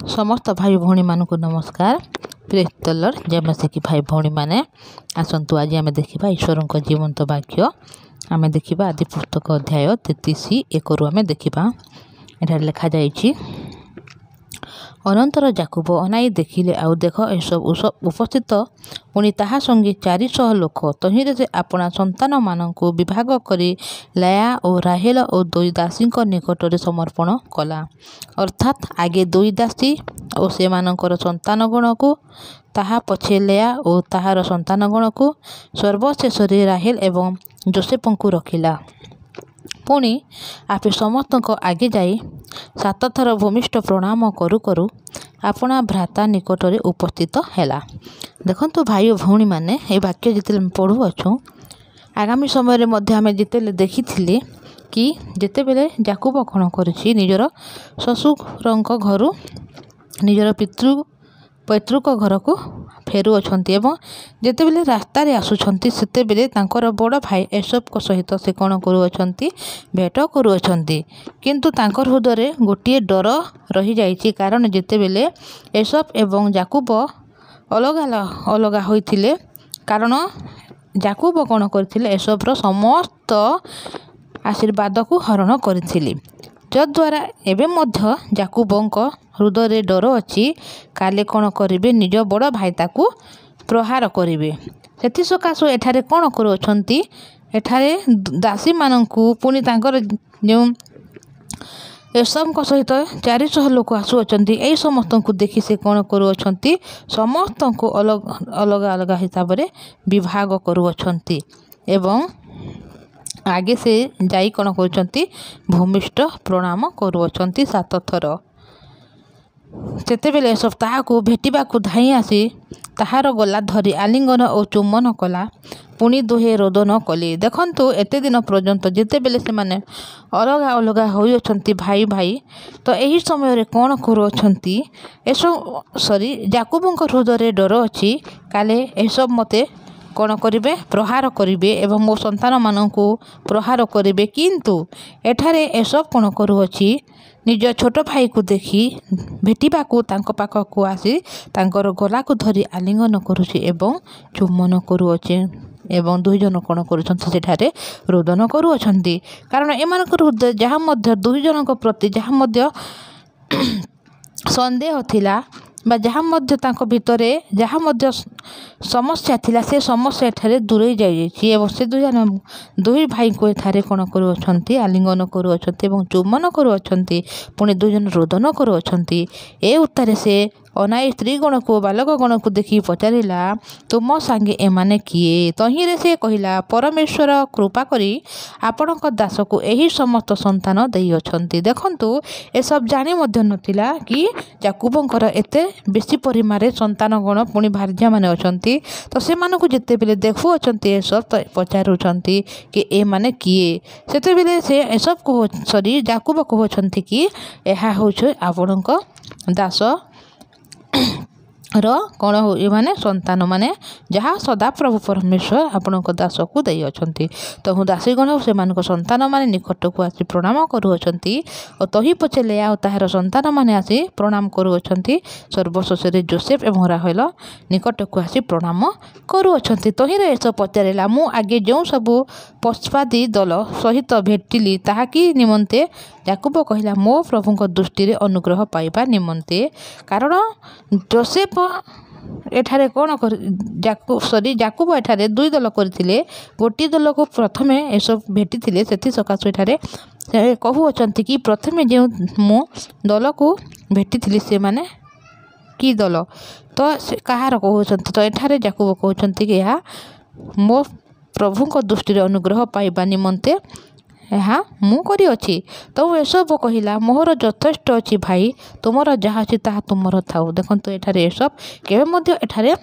समस्त भाई भौणी मानक नमस्कार। Praise the Lord. जय मसीह की भाई भौणी माने आसतु आज आम देखा ईश्वर जीवंत वाक्य आम देखा आदि पुस्तक अध्याय 33 1 रु आम देखा। एठार लिखा जाइछि, अनंतर जाकुब अनाई देखिले आउ देख एसब उपस्थित पुणी ताहा संगे 400 लोक। तहिरे से अपना संतान मानंकु विभाग करी लाया और राहेल और दुई दासी निकट समर्पण कला। अर्थात आगे दुई दासी और से मानकर संतानगण को, ताहा पछे लेया और ताहार संतानगण को, सर्वशेष राहेल एवं जोसेफଙ୍କୁ रखिला। पुणी आपे समस्त आगे जाई 7 थर भूमिष्ठ प्रणाम करू करू अपना भ्राता निकट में उपस्थित हैला। देखंतु भाई और भौणी माने ए वाक्य जिते पढ़ु अच्छु आगामी समय आम जिते देखी कि जिते बेले जाकुब कौन करिछि निजर ससुर घर निजर पैतृक घर को फेरु अछंती एवं जिते बेले रास्ता रे आसुछंती सेते बेले तांकर बड़ भाई एसब को सहित से कौन करुअछंती भेट करुअछंती। किंतु तांकर हृदय गोटे डर रही जाइछि, कारण जिते बेले एसब एवं जाकुब अलग होइथिले, कारण जाकुब कौन करथिले एसबर समस्त आशीर्वाद को हरण करथिले, जद्वारा एवं मध्य जाकुबंक हृदय डर अच्छी काले कौन करेंगे निज बड़ भाई ताकू प्रहार करेंगे। से सकाशु एठारे कौन करुछंती एठारे दासी मानंकु पुणी तांकर जो एसब सहित 400 लोक आसुअछंती एई समस्त को देखि से कौन करुछंती समस्त को अलग अलग हिसाब से विभाग करुछंती एवं आगे से जाई कौन करुछंती भूमिष्ठ प्रणाम करुछंती 7 थर। सेतेबेले सब ताहाकू भेटिबाकू धाई आसी ताहार गला धरी आलिंगन और चुम्बन कला। पुणी दुहे रोदन कले। देखंतु एते दिन पर्यंत जितेबेले से माने अलग अलग होइछंती भाई भाई, तो यही समय रे कौन करुछंती एसब जाकुबंक हृदय डर अच्छी काले एसब मते कौन करिवे प्रहार करिवे एवं मो संतान मानंकु प्रहार करिवे। किंतु एठारे एसब कौन करुअछि निज छोट भाई को देखि भेटिबाकू तांको पाखकू आसी तांकर गला को धरी आलिंगन करुछि एवं चुम्बन करुअछि एवं दुई जन कौन करुछंती सेठारे रोदन करुअछंती, कारण एमानकर हृदय जहाँ मध्य दुई जनक प्रति जहाँ मध्य संदेह थिला बा जहाँ मध्य तांको भितरे जहाँ मध्य समस्या थिला से समस्या एठारे दूरे जाइछि एवं से दुई भाई को एठारे कौन करुअछंती आलिंगन करुअछंती एवं चुम्बन करुअछंती। पुणी दुई जन रोदन करुअछंती। ए उत्तरे से अनाई स्त्री गण को बालक गण को देखि पचारिला, तुम सांगे एमाने किए? तहिरे से कहिला, परमेश्वर कृपा करी आपणक दास को यही समस्त संतान देई अछंती। देखंतु ए सब जानि मध्य नथिला कि जाकुबंकर एते बेसी परिमाण संतान गण पुणी भार्या माने अछंती, तो से मानकु जेते बेले देखु अछंती ए सब तो पचारुछंती कि ए माने किए? सेते बेले से ए सब को जाकुब कहउछंती कि एहा होछ आपणक दास कौन हो ये माने संतान माने जहाँ सदा प्रभु परमेश्वर आपण दास को दे अछंती। तो हूँ दासीगण से मान संतान माने निकट को आसी प्रणाम करुअछंती और तही पछे लेया और ताहार संतान माने आसी प्रणाम करुअछंती। सर्वशेष जोसेफ एवं राहेल निकट को आसी प्रणाम करुअछंती। तहिरे एस पचारिला, मु आगे जो सबू पक्षपाती दल सहित भेटिली ताहा कि निमंते? जाकुब कहिला, मो प्रभुଙ୍କ दृष्टि रे अनुग्रह पाइबा निमंते, कारण जोसेफ एठारे कौन जाकुब एठारे दुई दल करथिले। गोटी दल को प्रथमे एसब भेटिथिले, सेथि सकाशु एठारे कहउछंती कि प्रथमे जो मु दल को भेटिथिली से माने कि दल, तो से कहार कहउछंती? तो एठारे जाकुब कहउछंती कि या मो प्रभुଙ୍କ दृष्टि रे अनुग्रह पाइबा निमंते यहाँ मु करी अछि। तो एसब कहिला, मोहर यथेष्ट अछि भाई, तुमर जहाँ अछि ताहा तुमर थाउ। देखंतु एठारे एसब केबे मध्य एठारे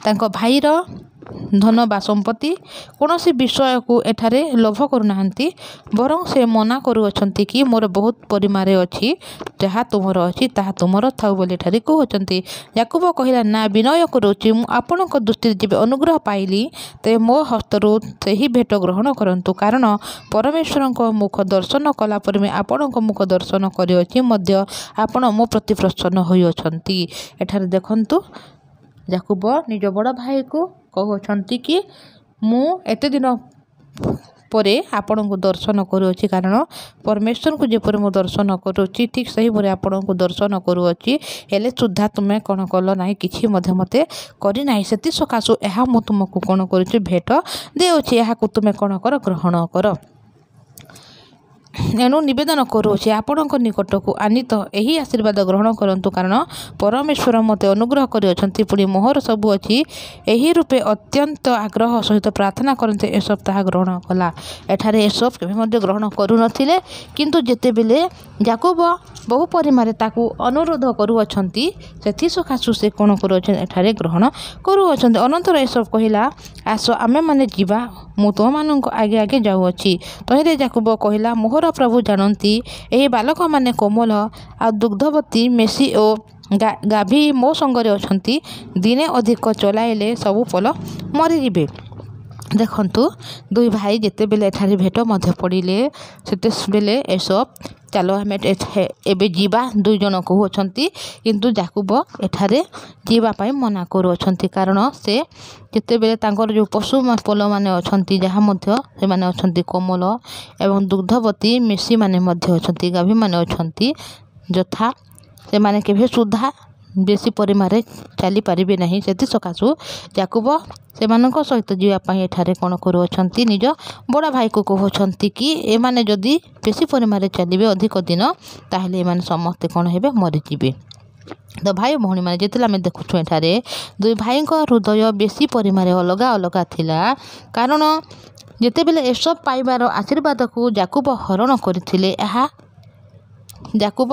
तांको भाईर ଧନ ବା ସମ୍ପତ୍ତି କୌଣସି ବିଷୟକୁ ଏଠାରେ ଲୋଭ କରୁନାହାନ୍ତି, ବରଂ ସେ ମନା କରୁଅଛନ୍ତି କି ମୋର ବହୁତ ପରିମାଣରେ ଅଛି, ଯାହା ତୁମର ଅଛି ତାହା ତୁମର ଥାଉ ବୋଲି ଏଠାରେ କହୁଅଛନ୍ତି। ଯାକୁବ କହିଲା, ନା, ବିନୟ କରୁଛି, ମୁଁ ଆପଣଙ୍କ ଦୃଷ୍ଟିରେ ଯେବେ ଅନୁଗ୍ରହ ପାଇଲି, ତେବେ ମୋ ହସ୍ତରୁ ସେହି ଭେଟ ଗ୍ରହଣ କରନ୍ତୁ, କାରଣ ପରମେଶ୍ୱରଙ୍କ ମୁଖ ଦର୍ଶନ କଲା ପରେ ମୁଁ ଆପଣଙ୍କ ମୁଖ ଦର୍ଶନ କରିଅଛି ମଧ୍ୟ ଆପଣ ମୋ ପ୍ରତି ପ୍ରସନ୍ନ ହୋଇଅଛନ୍ତି। ଏଠାରେ ଦେଖନ୍ତୁ, ଯାକୁବ ନିଜ ବଡ଼ ଭାଇକୁ କହୁଅଛନ୍ତି କି ମୁଁ ଏତେ ଦିନ ପରେ ଆପଣଙ୍କୁ ଦର୍ଶନ କରୁଅଛି, କାରଣ ପରମେଶ୍ୱରଙ୍କୁ ଯେପରି ମୁଁ ଦର୍ଶନ କରୁଅଛି ଠିକ୍ ସେହିପରି ଆପଣଙ୍କୁ ଦର୍ଶନ କରୁଅଛି, ହେଲେ ସୁଦ୍ଧା ତୁମେ କ'ଣ କଲ ନାହିଁ, କିଛି ମଧ୍ୟ ମୋତେ କରିନାହିଁ। ସେଥିସକାଶୁ ଏହା ମୁଁ ତୁମକୁ କ'ଣ କରୁଛି, ଭେଟ ଦେଉଛି, ଏହାକୁ ତୁମେ କ'ଣ କର, ଗ୍ରହଣ କର। ଏଣୁ ନିବେଦନ କରୁଅଛି, ଆପଣଙ୍କ ନିକଟକୁ ଆନିତ ଏହି ଆଶୀର୍ବାଦ ଗ୍ରହଣ କରନ୍ତୁ, କାରଣ ପରମେଶ୍ୱର ମୋତେ ଅନୁଗ୍ରହ କରିଅଛନ୍ତି, ପୁଣି ମୋହର ସବୁ ଅଛି। ଏହି ରୂପେ ଅତ୍ୟନ୍ତ ଆଗ୍ରହ ସହିତ ପ୍ରାର୍ଥନା କରନ୍ତି ଏସବ ତାହା ଗ୍ରହଣ କଲା। ଏଠାରେ ଏସବ କେବେ ମଧ୍ୟ ଗ୍ରହଣ କରୁନଥିଲେ, କିନ୍ତୁ ଯେତେବେଳେ ଯାକୁବ ବହୁ ପରିମାଣରେ ତାକୁ ଅନୁରୋଧ କରୁଅଛନ୍ତି, ସେଥିସକାଶୁ ସେ କ'ଣ କରୁଅଛନ୍ତି, ଏଠାରେ ଗ୍ରହଣ କରୁଅଛନ୍ତି। ଅନନ୍ତର ଏସବ କହିଲା, ଆସ ଆମେମାନେ ଯିବା, ମୁଁ ତୁମମାନଙ୍କ ଆଗେ ଆଗେ ଯାଉଅଛି। ତହିଁରେ ଯାକୁବ କହିଲା, ମୋହର ପ୍ରଭୁ ଜାଣନ୍ତି, ଏହି ବାଲକମାନେ କୋମଳ ଆଉ ଦୁଗ୍ଧବତୀ ମେସି ଓ ଗାଭୀ ମୋ ସଙ୍ଗରେ ଅଛନ୍ତି, ଦିନେ ଅଧିକ ଚଲାଇଲେ ସବୁ ପଲ ମରିଯିବେ। ଦେଖନ୍ତୁ, ଦୁଇ ଭାଇ ଯେତେବେଳେ ଏଠାରେ ଭେଟ ମଧ୍ୟ ପଡ଼ିଲେ, ସେତେବେଳେ ଏସବ ଚାଲ ଆମେ ଏବେ ଯିବା ଦୁଇ ଜଣ କହୁଅଛନ୍ତି, କିନ୍ତୁ ଯାକୁବ ଏଠାରେ ଯିବା ପାଇଁ ମନା କରୁଅଛନ୍ତି, କାରଣ ସେ ଯେତେବେଳେ ତାଙ୍କର ଯେଉଁ ପଶୁ ପଲମାନେ ଅଛନ୍ତି, ଯାହା ମଧ୍ୟ ସେମାନେ ଅଛନ୍ତି କୋମଳ ଏବଂ ଦୁଗ୍ଧବତୀ ମେସିମାନେ ମଧ୍ୟ ଅଛନ୍ତି, ଗାଭୀମାନେ ଅଛନ୍ତି, ଯଥା ସେମାନେ କେବେ ସୁଦ୍ଧା ବେଶୀ ପରିମାଣରେ ଚାଲିପାରିବେ ନାହିଁ। ସେଥିସକାଶୁ ଯାକୁବ ସେମାନଙ୍କ ସହିତ ଯିବା ପାଇଁ ଏଠାରେ କ'ଣ କରୁଅଛନ୍ତି, ନିଜ ବଡ଼ ଭାଇକୁ କହୁଅଛନ୍ତି କି ଏମାନେ ଯଦି ବେଶୀ ପରିମାଣରେ ଚାଲିବେ ଅଧିକ ଦିନ, ତାହେଲେ ଏମାନେ ସମସ୍ତେ କ'ଣ ହେବେ, ମରିଯିବେ। ତ ଭାଇ ଭଉଣୀମାନେ, ଯେତେବେଳେ ଆମେ ଦେଖୁଛୁ ଏଠାରେ ଦୁଇ ଭାଇଙ୍କ ହୃଦୟ ବେଶୀ ପରିମାଣରେ ଅଲଗା ଅଲଗା ଥିଲା, କାରଣ ଯେତେବେଳେ ଏସବ ପାଇବାର ଆଶୀର୍ବାଦକୁ ଯାକୁବ ହରଣ କରିଥିଲେ, ଏହା ଯାକୁବ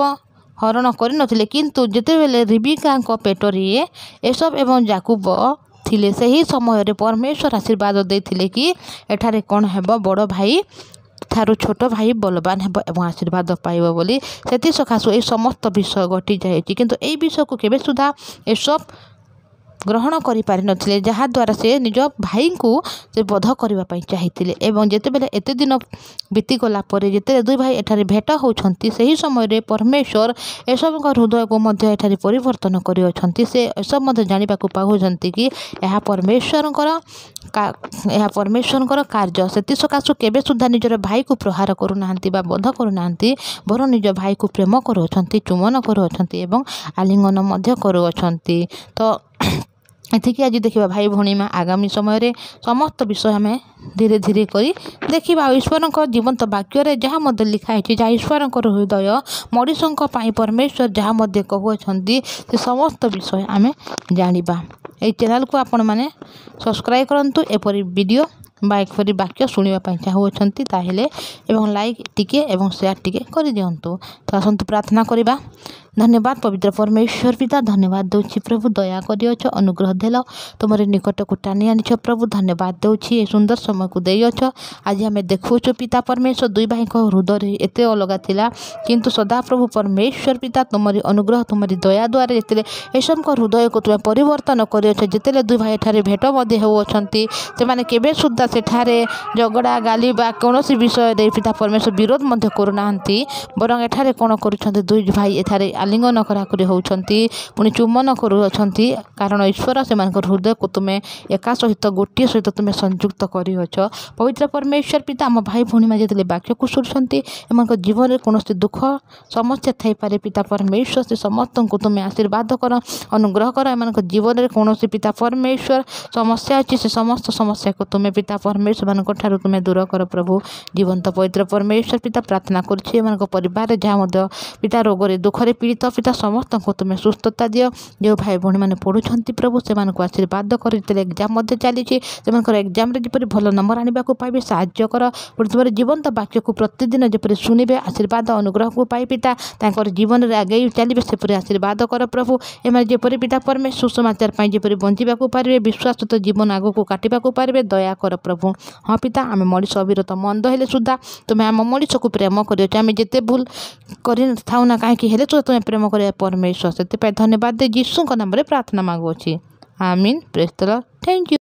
ହରଣ କରିନଥିଲେ, କିନ୍ତୁ ଯେତେବେଳେ ରିବିକାଙ୍କ ପେଟରେ ଏସବ ଏବଂ ଯାକୁବ ଥିଲେ, ସେହି ସମୟରେ ପରମେଶ୍ୱର ଆଶୀର୍ବାଦ ଦେଇଥିଲେ କି ଏଠାରେ କ'ଣ ହେବ, ବଡ଼ ଭାଇ ଠାରୁ ଛୋଟ ଭାଇ ବଳବାନ ହେବ ଏବଂ ଆଶୀର୍ବାଦ ପାଇବ ବୋଲି। ସେଥିସକାଶୁ ଏହି ସମସ୍ତ ବିଷୟ ଘଟିଯାଇଛି, କିନ୍ତୁ ଏହି ବିଷୟକୁ କେବେ ସୁଦ୍ଧା ଏସବ ଗ୍ରହଣ କରିପାରିନଥିଲେ, ଯାହାଦ୍ୱାରା ସେ ନିଜ ଭାଇଙ୍କୁ ସେ ବଧ କରିବା ପାଇଁ ଚାହିଁଥିଲେ। ଏବଂ ଯେତେବେଳେ ଏତେ ଦିନ ବିତିଗଲା ପରେ ଯେତେବେଳେ ଦୁଇ ଭାଇ ଏଠାରେ ଭେଟ ହେଉଛନ୍ତି, ସେହି ସମୟରେ ପରମେଶ୍ୱର ଏସବଙ୍କ ହୃଦୟକୁ ମଧ୍ୟ ଏଠାରେ ପରିବର୍ତ୍ତନ କରିଅଛନ୍ତି। ସେ ଏସବୁ ମଧ୍ୟ ଜାଣିବାକୁ ପାଉଛନ୍ତି କି ଏହା ପରମେଶ୍ୱରଙ୍କର କାର୍ଯ୍ୟ। ସେଥିସକାଶୁ କେବେ ସୁଦ୍ଧା ନିଜର ଭାଇକୁ ପ୍ରହାର କରୁନାହାନ୍ତି ବା ବଧ କରୁନାହାନ୍ତି, ବରଂ ନିଜ ଭାଇକୁ ପ୍ରେମ କରୁଅଛନ୍ତି, ଚୁମ୍ବନ କରୁଅଛନ୍ତି ଏବଂ ଆଲିଙ୍ଗନ ମଧ୍ୟ କରୁଅଛନ୍ତି। ତ ଏତିକି ଆଜି ଦେଖିବା ଭାଇ ଭଉଣୀମା, ଆଗାମୀ ସମୟରେ ସମସ୍ତ ବିଷୟ ଆମେ ଧୀରେ ଧୀରେ କରି ଦେଖିବା। ଆଉ ଈଶ୍ୱରଙ୍କ ଜୀବନ୍ତ ବାକ୍ୟରେ ଯାହା ମଧ୍ୟ ଲେଖା ହେଇଛି, ଯାହା ଈଶ୍ୱରଙ୍କର ହୃଦୟ ମଣିଷଙ୍କ ପାଇଁ ପରମେଶ୍ୱର ଯାହା ମଧ୍ୟ କହୁଅଛନ୍ତି, ସେ ସମସ୍ତ ବିଷୟ ଆମେ ଜାଣିବା। ଏହି ଚ୍ୟାନେଲକୁ ଆପଣମାନେ ସବସ୍କ୍ରାଇବ୍ କରନ୍ତୁ। ଏପରି ଭିଡ଼ିଓ ବା ଏପରି ବାକ୍ୟ ଶୁଣିବା ପାଇଁ ଚାହୁଁଅଛନ୍ତି ତାହେଲେ ଏବଂ ଲାଇକ୍ ଟିକେ ଏବଂ ସେୟାର ଟିକେ କରିଦିଅନ୍ତୁ। ତ ଆସନ୍ତୁ ପ୍ରାର୍ଥନା କରିବା। ଧନ୍ୟବାଦ ପବିତ୍ର ପରମେଶ୍ୱର ପିତା, ଧନ୍ୟବାଦ ଦେଉଛି ପ୍ରଭୁ, ଦୟା କରିଅଛ, ଅନୁଗ୍ରହ ଦେଲ, ତୁମର ନିକଟକୁ ଟାଣି ଆଣିଛ ପ୍ରଭୁ। ଧନ୍ୟବାଦ ଦେଉଛି ଏ ସୁନ୍ଦର ସମୟକୁ ଦେଇଅଛ। ଆଜି ଆମେ ଦେଖୁଛୁ ପିତା ପରମେଶ୍ୱର, ଦୁଇ ଭାଇଙ୍କ ହୃଦୟରେ ଏତେ ଅଲଗା ଥିଲା, କିନ୍ତୁ ସଦାପ୍ରଭୁ ପରମେଶ୍ୱର ପିତା, ତୁମରି ଅନୁଗ୍ରହ, ତୁମରି ଦୟା ଦ୍ୱାରା ଯେତେବେଳେ ଏସବଙ୍କ ହୃଦୟକୁ ତୁମେ ପରିବର୍ତ୍ତନ କରିଅଛ, ଯେତେବେଳେ ଦୁଇ ଭାଇ ଏଠାରେ ଭେଟ ମଧ୍ୟ ହେଉଅଛନ୍ତି, ସେମାନେ କେବେ ସୁଦ୍ଧା ସେଠାରେ ଝଗଡ଼ା ଗାଲି ବା କୌଣସି ବିଷୟରେ ପିତା ପରମେଶ୍ୱର ବିରୋଧ ମଧ୍ୟ କରୁନାହାନ୍ତି, ବରଂ ଏଠାରେ କ'ଣ କରୁଛନ୍ତି, ଦୁଇ ଭାଇ ଏଠାରେ ଆଲିଙ୍ଗନ କରାକରି ହେଉଛନ୍ତି, ପୁଣି ଚୁମ୍ବନ କରୁଅଛନ୍ତି, କାରଣ ଈଶ୍ୱର ସେମାନଙ୍କ ହୃଦୟକୁ ତୁମେ ଏକା ସହିତ ଗୋଟିଏ ସହିତ ତୁମେ ସଂଯୁକ୍ତ କରିଅଛ। ପବିତ୍ର ପରମେଶ୍ୱର ପିତା, ଆମ ଭାଇ ଭଉଣୀମାନେ ଯେତେବେଳେ ବାକ୍ୟକୁ ଶୁଣୁଛନ୍ତି, ଏମାନଙ୍କ ଜୀବନରେ କୌଣସି ଦୁଃଖ ସମସ୍ୟା ଥାଇପାରେ, ପିତା ପରମେଶ୍ୱର ସେ ସମସ୍ତଙ୍କୁ ତୁମେ ଆଶୀର୍ବାଦ କର, ଅନୁଗ୍ରହ କର। ଏମାନଙ୍କ ଜୀବନରେ କୌଣସି ପିତା ପରମେଶ୍ୱର ସମସ୍ୟା ଅଛି, ସେ ସମସ୍ତ ସମସ୍ୟାକୁ ତୁମେ ପିତା ପରମେଶ୍ୱର ମାନଙ୍କ ଠାରୁ ତୁମେ ଦୂର କର ପ୍ରଭୁ। ଜୀବନ୍ତ ପବିତ୍ର ପରମେଶ୍ୱର ପିତା, ପ୍ରାର୍ଥନା କରୁଛି ଏମାନଙ୍କ ପରିବାରରେ ଯାହା ମଧ୍ୟ ପିତା ରୋଗରେ ଦୁଃଖରେ ପୀଡ଼ିତ जीवित पिता समस्त को तुम्हें सुस्थता दियो जो भाई भौणी मैंने पढ़ुंट प्रभु से आशीर्वाद कर एग्जाम चली से एग्जाम जपरी भल नंबर आने को पाइबे साहाय्य कर पुणी जीवंत वाक्य को प्रतिदिन जपरी शुणिबे आशीर्वाद अनुग्रह को पाई पिता जीवन में आगे चलिए सेपरी आशीर्वाद कर प्रभु एम जपरी पिता परमेश्वर सुसमाचार जपरी बंचा पारे विश्वास तो जीवन आग को काटा पारे दया कर प्रभु। हाँ पिता आम मनीष अविरत मंद हेले सुधा तुम्हें आम मनीष को प्रेम कर जिते भूल कर कहीं तुम्हें प्रेम कर परमेश्वर से धन्यवाद दे यीशु नाम प्रार्थना मांगुची आमीन। Praise the Lord. Thank you.